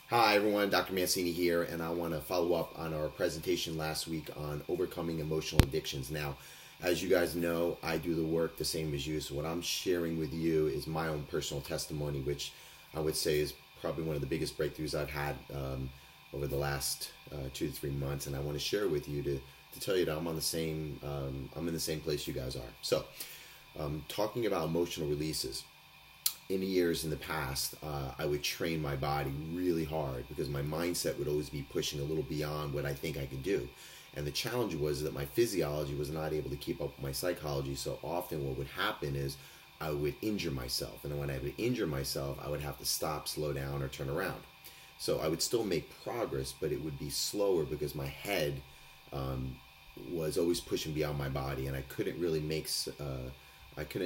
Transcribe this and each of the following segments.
Hi everyone, Dr. Mancini here, and I want to follow up on our presentation last week on overcoming emotional addictions. Now, as you guys know, I do the work the same as you, so what I'm sharing with you is my own personal testimony, which I would say is probably one of the biggest breakthroughs I've had over the last 2 to 3 months, and I want to share with you to tell you that I'm on the same, I'm in the same place you guys are. So, talking about emotional releases in the years in the past, I would train my body really hard because my mindset would always be pushing a little beyond what I think I could do. And the challenge was that my physiology was not able to keep up with my psychology. So often what would happen is I would injure myself. And when I would injure myself, I would have to stop, slow down, or turn around. So I would still make progress, but it would be slower because my head was always pushing beyond my body, and I couldn't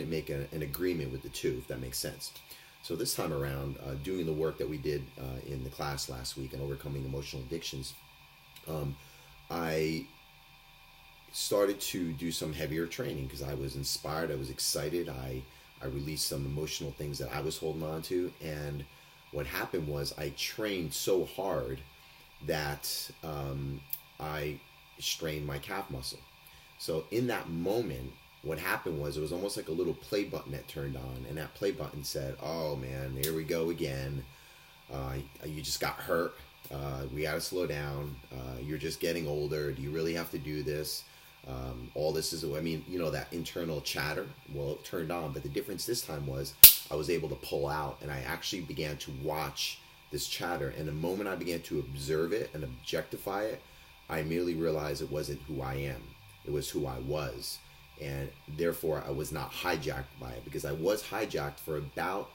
make an agreement with the two, if that makes sense. So this time around, doing the work that we did in the class last week on overcoming emotional addictions, I started to do some heavier training because I was inspired, I was excited, I released some emotional things that I was holding on to, and what happened was I trained so hard that I strained my calf muscle. So in that moment, what happened was it was almost like a little play button that turned on, and that play button said, "Oh man, here we go again. You just got hurt. We got to slow down. You're just getting older. Do you really have to do this? All this is, I mean, you know, that internal chatter." Well, it turned on, but the difference this time was I was able to pull out, and I actually began to watch this chatter. And the moment I began to observe it and objectify it, I immediately realized it wasn't who I am. It was who I was. And therefore I was not hijacked by it, because I was hijacked for about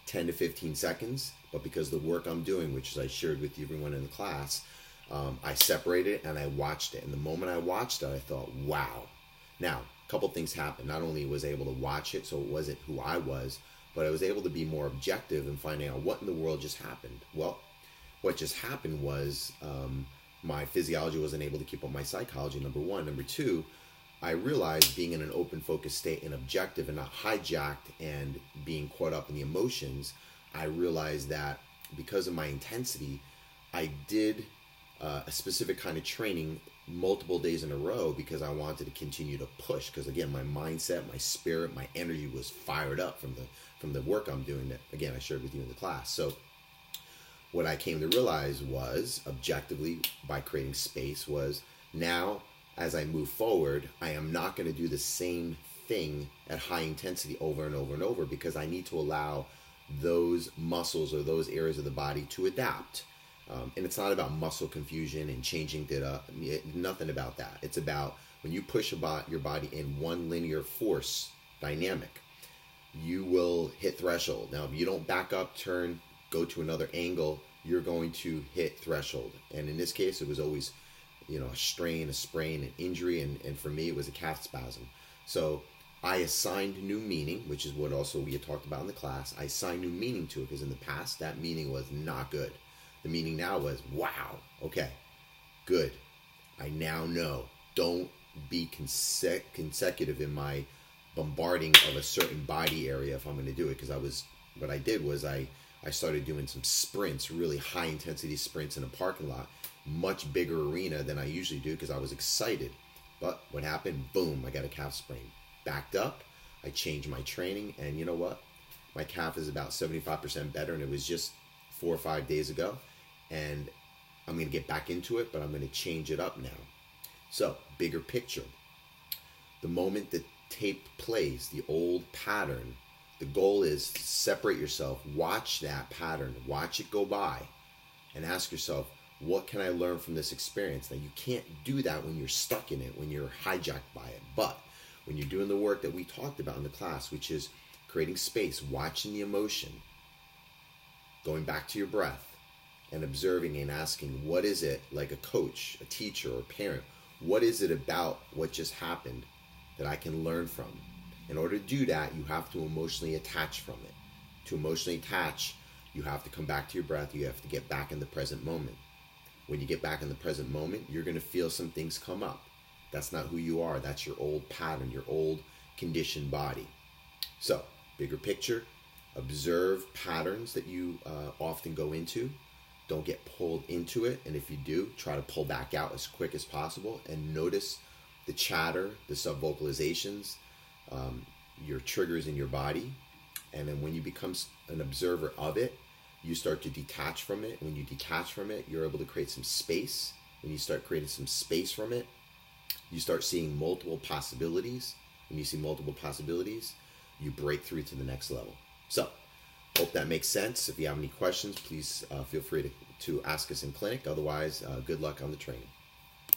10 to 15 seconds, but because the work I'm doing, which is I shared with everyone in the class, I separated it and I watched it. And the moment I watched it, I thought, wow. Now, a couple things happened. Not only was I able to watch it, so it wasn't who I was, but I was able to be more objective in finding out what in the world just happened. Well, what just happened was my physiology wasn't able to keep up my psychology, number one. Number two, I realized being in an open focused state and objective and not hijacked and being caught up in the emotions, I realized that because of my intensity, I did a specific kind of training multiple days in a row because I wanted to continue to push. Because again, my mindset, my spirit, my energy was fired up from the work I'm doing that, again, I shared with you in the class. So what I came to realize was, objectively, by creating space, was now as I move forward, I am not going to do the same thing at high intensity over and over and over, because I need to allow those muscles or those areas of the body to adapt. And it's not about muscle confusion and changing it up. Nothing about that. It's about when you push your body in one linear force dynamic, you will hit threshold. Now, if you don't back up, turn, go to another angle, you're going to hit threshold. And in this case, it was always a strain, a sprain, an injury, and for me, it was a calf spasm. So I assigned new meaning, which is what also we had talked about in the class. I assigned new meaning to it because in the past, that meaning was not good. The meaning now was, wow, okay, good. I now know. Don't be consecutive in my bombarding of a certain body area if I'm going to do it, because what I did was I started doing some sprints, really high intensity sprints in a parking lot, much bigger arena than I usually do because I was excited. But what happened? Boom, I got a calf sprain. Backed up, I changed my training, and you know what? My calf is about 75% better, and it was just 4 or 5 days ago. And I'm going to get back into it, but I'm going to change it up now. So, bigger picture. The moment the tape plays, the old pattern, the goal is to separate yourself, watch that pattern, watch it go by, and ask yourself, what can I learn from this experience? Now, you can't do that when you're stuck in it, when you're hijacked by it. But when you're doing the work that we talked about in the class, which is creating space, watching the emotion, going back to your breath, and observing and asking, what is it, like a coach, a teacher, or a parent, what is it about what just happened that I can learn from? In order to do that, you have to emotionally attach from it. To emotionally attach, you have to come back to your breath. You have to get back in the present moment. When you get back in the present moment, you're going to feel some things come up. That's not who you are. That's your old pattern, your old conditioned body. So, bigger picture, observe patterns that you often go into. Don't get pulled into it. And if you do, try to pull back out as quick as possible and notice the chatter, the sub-vocalizations, your triggers in your body. And then when you become an observer of it, you start to detach from it. When you detach from it, you're able to create some space. When you start creating some space from it, you start seeing multiple possibilities. When you see multiple possibilities, you break through to the next level. So, hope that makes sense. If you have any questions, please feel free to ask us in clinic. Otherwise, good luck on the training.